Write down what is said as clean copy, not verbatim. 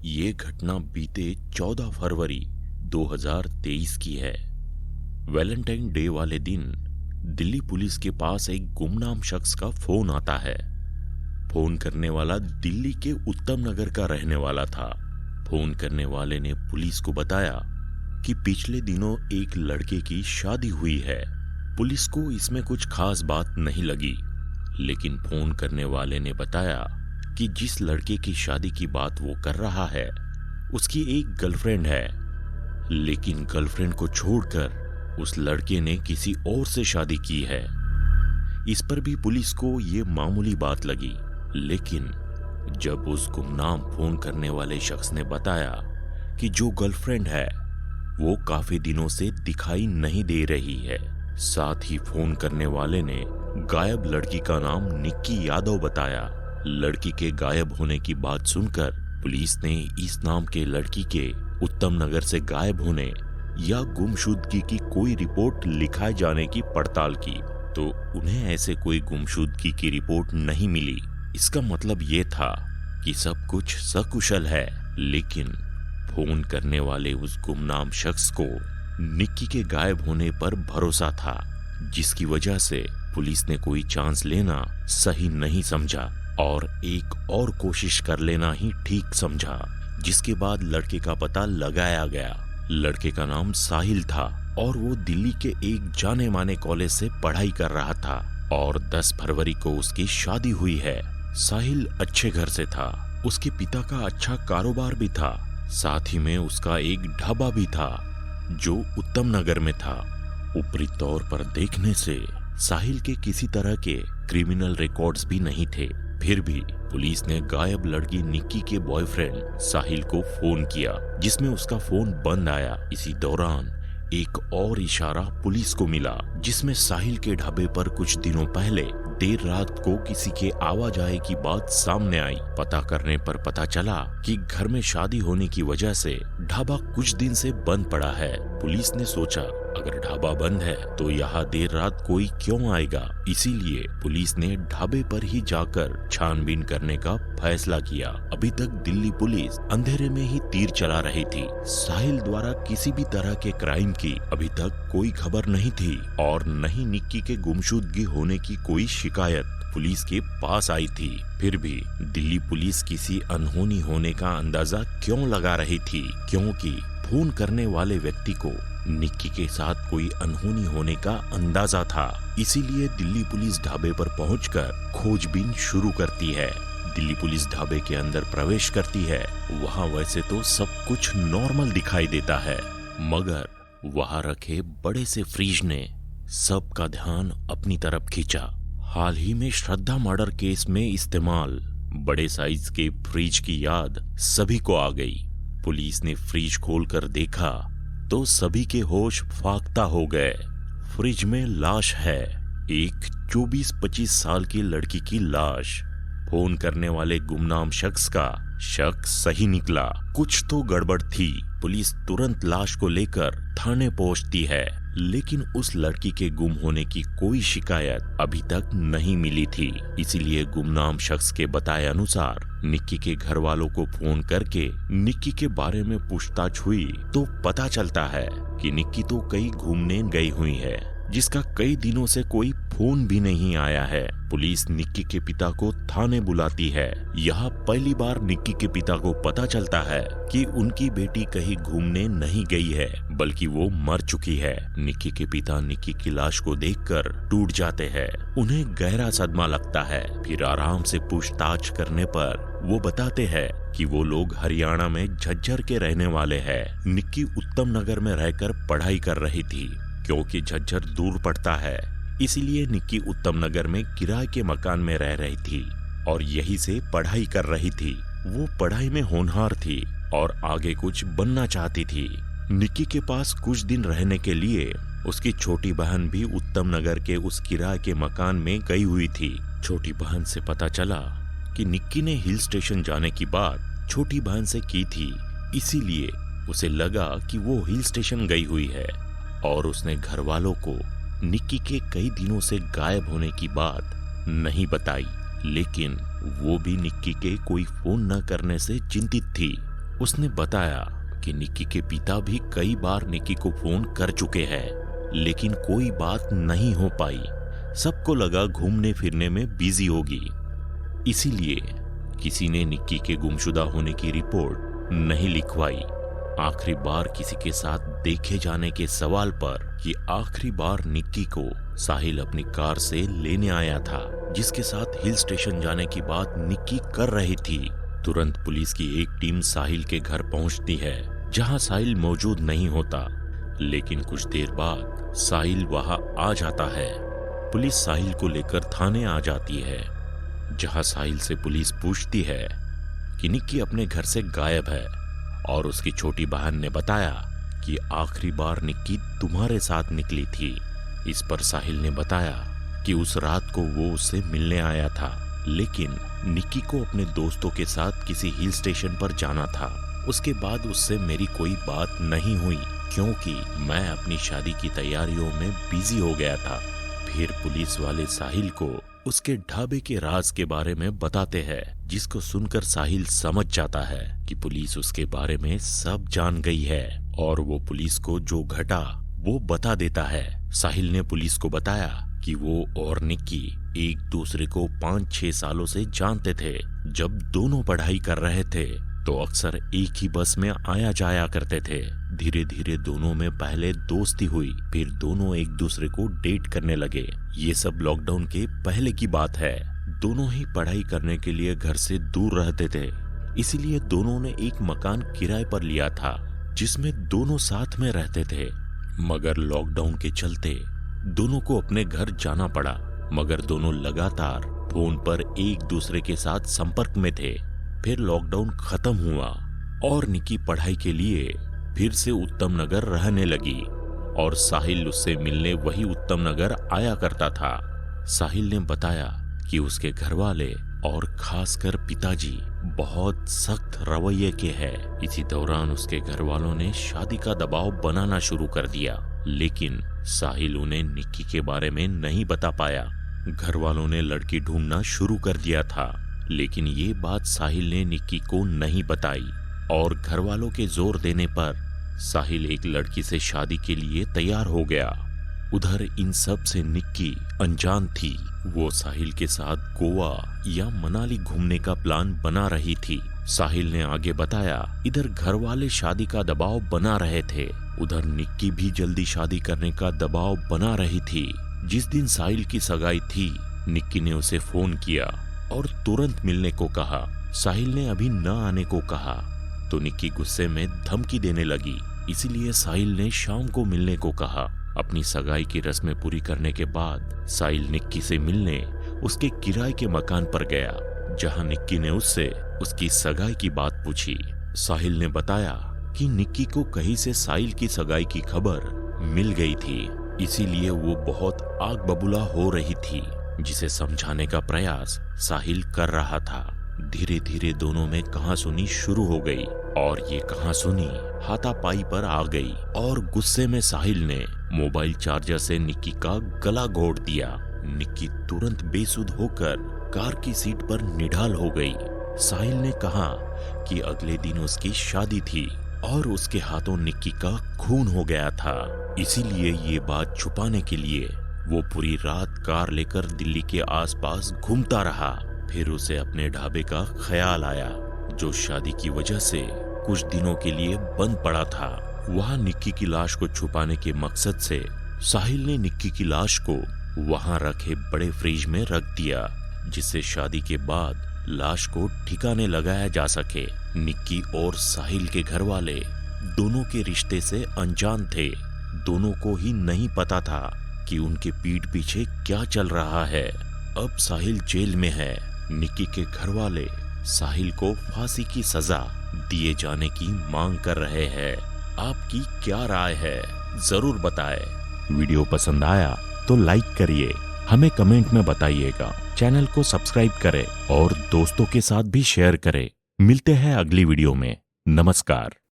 ये घटना बीते 14 फरवरी 2023 की है। वैलेंटाइन डे वाले दिन दिल्ली पुलिस के पास एक गुमनाम शख्स का फोन आता है। फोन करने वाला दिल्ली के उत्तम नगर का रहने वाला था। फोन करने वाले ने पुलिस को बताया कि पिछले दिनों एक लड़के की शादी हुई है। पुलिस को इसमें कुछ खास बात नहीं लगी, लेकिन फोन करने वाले ने बताया कि जिस लड़के की शादी की बात वो कर रहा है उसकी एक गर्लफ्रेंड है, लेकिन गर्लफ्रेंड को छोड़कर उस लड़के ने किसी और से शादी की है। इस पर भी पुलिस को ये मामूली बात लगी, लेकिन जब उस गुमनाम फोन करने वाले शख्स ने बताया कि जो गर्लफ्रेंड है वो काफी दिनों से दिखाई नहीं दे रही है, साथ ही फोन करने वाले ने गायब लड़की का नाम निक्की यादव बताया। लड़की के गायब होने की बात सुनकर पुलिस ने इस नाम के लड़की के उत्तम नगर से गायब होने या गुमशुदगी की कोई रिपोर्ट लिखाए जाने की पड़ताल की, तो उन्हें ऐसे कोई गुमशुदगी की रिपोर्ट नहीं मिली। इसका मतलब ये था कि सब कुछ सकुशल है, लेकिन फोन करने वाले उस गुमनाम शख्स को निक्की के गायब होने पर भरोसा था, जिसकी वजह से पुलिस ने कोई चांस लेना सही नहीं समझा और एक और कोशिश कर लेना ही ठीक समझा, जिसके बाद लड़के का पता लगाया गया। लड़के का नाम साहिल था और वो दिल्ली के एक जाने माने कॉलेज से पढ़ाई कर रहा था और 10 फरवरी को उसकी शादी हुई है। साहिल अच्छे घर से था, उसके पिता का अच्छा कारोबार भी था, साथ ही में उसका एक ढाबा भी था जो उत्तम नगर में था। ऊपरी तौर पर देखने से साहिल के किसी तरह के क्रिमिनल रिकॉर्ड्स भी नहीं थे, फिर भी पुलिस ने गायब लड़की निक्की के बॉयफ्रेंड साहिल को फोन किया, जिसमें उसका फोन बंद आया। इसी दौरान एक और इशारा पुलिस को मिला, जिसमें साहिल के ढाबे पर कुछ दिनों पहले देर रात को किसी के आवाजाही की बात सामने आई। पता करने पर पता चला कि घर में शादी होने की वजह से ढाबा कुछ दिन से बंद पड़ा है। पुलिस ने सोचा अगर ढाबा बंद है तो यहाँ देर रात कोई क्यों आएगा, इसीलिए पुलिस ने ढाबे पर ही जाकर छानबीन करने का फैसला किया। अभी तक दिल्ली पुलिस अंधेरे में ही तीर चला रही थी। साहिल द्वारा किसी भी तरह के क्राइम की अभी तक कोई खबर नहीं थी और न ही निक्की के गुमशुदगी होने की कोई शिकायत पुलिस के पास आई थी। फिर भी दिल्ली पुलिस किसी अनहोनी होने का अंदाजा क्यों लगा रही थी, क्योंकि फोन करने वाले व्यक्ति को निक्की के साथ कोई अनहोनी होने का अंदाजा था। इसीलिए दिल्ली पुलिस ढाबे पर पहुंचकर खोजबीन शुरू करती है। दिल्ली पुलिस ढाबे के अंदर प्रवेश करती है। वहां वैसे तो सब कुछ नॉर्मल दिखाई देता है, मगर वहां रखे बड़े से फ्रिज ने सबका ध्यान अपनी तरफ खींचा। हाल ही में श्रद्धा मर्डर केस में इस्तेमाल बड़े साइज के फ्रिज की याद सभी को आ गई। पुलिस ने फ्रिज खोलकर देखा तो सभी के होश फाख्ता हो गए। फ्रिज में लाश है, एक 24-25 साल की लड़की की लाश। फोन करने वाले गुमनाम शख्स का शक सही निकला, कुछ तो गड़बड़ थी। पुलिस तुरंत लाश को लेकर थाने पहुंचती है, लेकिन उस लड़की के गुम होने की कोई शिकायत अभी तक नहीं मिली थी। इसीलिए गुमनाम शख्स के बताए अनुसार निक्की के घर वालों को फोन करके निक्की के बारे में पूछताछ हुई तो पता चलता है कि निक्की तो कहीं घूमने गई हुई है, जिसका कई दिनों से कोई फोन भी नहीं आया है। पुलिस निक्की के पिता को थाने बुलाती है। यहाँ पहली बार निक्की के पिता को पता चलता है कि उनकी बेटी कहीं घूमने नहीं गई है, बल्कि वो मर चुकी है। निक्की के पिता निक्की की लाश को देखकर टूट जाते हैं। उन्हें गहरा सदमा लगता है। फिर आराम से पूछताछ करने पर वो बताते हैं कि वो लोग हरियाणा में झज्जर के रहने वाले हैं। निक्की उत्तम नगर में रहकर पढ़ाई कर रही थी, क्योंकि झज्जर दूर पड़ता है, इसीलिए निक्की उत्तम नगर में किराए के मकान में रह रही थी और यहीं से पढ़ाई कर रही थी। वो पढ़ाई में होनहार थी और आगे कुछ बनना चाहती थी। निक्की के पास कुछ दिन रहने के लिए उसकी छोटी बहन भी उत्तम नगर के उस किराए के मकान में गई हुई थी। छोटी बहन से पता चला कि निक्की ने हिल स्टेशन जाने की बात छोटी बहन से की थी, इसीलिए उसे लगा कि वो हिल स्टेशन गई हुई है और उसने घर वालों को निक्की के कई दिनों से गायब होने की बात नहीं बताई। लेकिन वो भी निक्की के कोई फोन न करने से चिंतित थी। उसने बताया कि निक्की के पिता भी कई बार निक्की को फोन कर चुके हैं, लेकिन कोई बात नहीं हो पाई। सबको लगा घूमने फिरने में बिजी होगी, इसीलिए किसी ने निक्की के गुमशुदा होने की रिपोर्ट नहीं लिखवाई। आखिरी बार किसी के साथ देखे जाने के सवाल पर कि आखिरी बार निक्की को साहिल अपनी कार से लेने आया था, जिसके साथ हिल स्टेशन जाने की बात निक्की कर रही थी, तुरंत पुलिस की एक टीम साहिल के घर पहुंचती है, जहां साहिल मौजूद नहीं होता। लेकिन कुछ देर बाद साहिल वहां आ जाता है। पुलिस साहिल को लेकर थाने आ जाती है, जहां साहिल से पुलिस पूछती है कि निक्की अपने घर से गायब है और उसकी छोटी बहन ने बताया कि आखिरी बार निक्की तुम्हारे साथ निकली थी। इस पर साहिल ने बताया कि उस रात को वो उससे मिलने आया था, लेकिन निक्की को अपने दोस्तों के साथ किसी हिल स्टेशन पर जाना था। उसके बाद उससे मेरी कोई बात नहीं हुई, क्योंकि मैं अपनी शादी की तैयारियों में बिजी हो गया था। फिर पुलिस वाले साहिल को उसके ढाबे के राज के बारे में बताते हैं, जिसको सुनकर साहिल समझ जाता है कि पुलिस उसके बारे में सब जान गई है और वो पुलिस को जो घटा वो बता देता है। साहिल ने पुलिस को बताया कि वो और निक्की एक दूसरे को 5-6 सालों से जानते थे। जब दोनों पढ़ाई कर रहे थे तो अक्सर एक ही बस में आया जाया करते थे। धीरे धीरे दोनों में पहले दोस्ती हुई, फिर दोनों एक दूसरे को डेट करने लगे। ये सब लॉकडाउन के पहले की बात है। दोनों ही पढ़ाई करने के लिए घर से दूर रहते थे, इसीलिए दोनों ने एक मकान किराए पर लिया था, जिसमें दोनों साथ में रहते थे। मगर लॉकडाउन के चलते दोनों को अपने घर जाना पड़ा, मगर दोनों लगातार फोन पर एक दूसरे के साथ संपर्क में थे। फिर लॉकडाउन खत्म हुआ और निक्की पढ़ाई के लिए फिर से उत्तम नगर रहने लगी और साहिल उससे मिलने वही उत्तम नगर आया करता था। साहिल ने बताया कि उसके घर वाले और खासकर पिताजी बहुत सख्त रवैये के हैं। इसी दौरान उसके घर वालों ने शादी का दबाव बनाना शुरू कर दिया, लेकिन साहिल उन्हें निक्की के बारे में नहीं बता पाया। घर वालों ने लड़की ढूंढना शुरू कर दिया था, लेकिन ये बात साहिल ने निक्की को नहीं बताई और घर वालों के जोर देने पर साहिल एक लड़की से शादी के लिए तैयार हो गया। उधर इन सब से निक्की अनजान थी। वो साहिल के साथ गोवा या मनाली घूमने का प्लान बना रही थी। साहिल ने आगे बताया, इधर घर वाले शादी का दबाव बना रहे थे, उधर निक्की भी जल्दी शादी करने का दबाव बना रही थी। जिस दिन साहिल की सगाई थी, निक्की ने उसे फोन किया और तुरंत मिलने को कहा। साहिल ने अभी न आने को कहा तो निक्की गुस्से में धमकी देने लगी, इसीलिए साहिल ने शाम को मिलने को कहा। अपनी सगाई की रस्में पूरी करने के बाद साहिल निक्की से मिलने उसके किराए के मकान पर गया, जहां निक्की ने उससे उसकी सगाई की बात पूछी। साहिल ने बताया कि निक्की को कहीं से साहिल की सगाई की खबर मिल गई थी, इसीलिए वो बहुत आग बबूला हो रही थी, जिसे समझाने का प्रयास साहिल कर रहा था। धीरे धीरे दोनों में कहासुनी शुरू हो गई और ये कहासुनी हाथापाई पर आ गई और गुस्से में साहिल ने मोबाइल चार्जर से निक्की का गला घोट दिया। निक्की तुरंत बेसुध होकर कार की सीट पर निढाल हो गई। साहिल ने कहा कि अगले दिन उसकी शादी थी और उसके हाथों निक्की का खून हो गया था, इसीलिए ये बात छुपाने के लिए वो पूरी रात कार लेकर दिल्ली के आसपास घूमता रहा। फिर उसे अपने ढाबे का ख्याल आया, जो शादी की वजह से कुछ दिनों के लिए बंद पड़ा था। वहां निक्की की लाश को छुपाने के मकसद से साहिल ने निक्की की लाश को वहां रखे बड़े फ्रिज में रख दिया, जिससे शादी के बाद लाश को ठिकाने लगाया जा सके। निक्की और साहिल के घर वाले दोनों के रिश्ते से अनजान थे। दोनों को ही नहीं पता था कि उनके पीठ पीछे क्या चल रहा है। अब साहिल जेल में है। निक्की के घर वाले साहिल को फांसी की सजा दिए जाने की मांग कर रहे हैं। आपकी क्या राय है, जरूर बताएं। वीडियो पसंद आया तो लाइक करिए, हमें कमेंट में बताइएगा। चैनल को सब्सक्राइब करें और दोस्तों के साथ भी शेयर करें। मिलते हैं अगली वीडियो में। नमस्कार।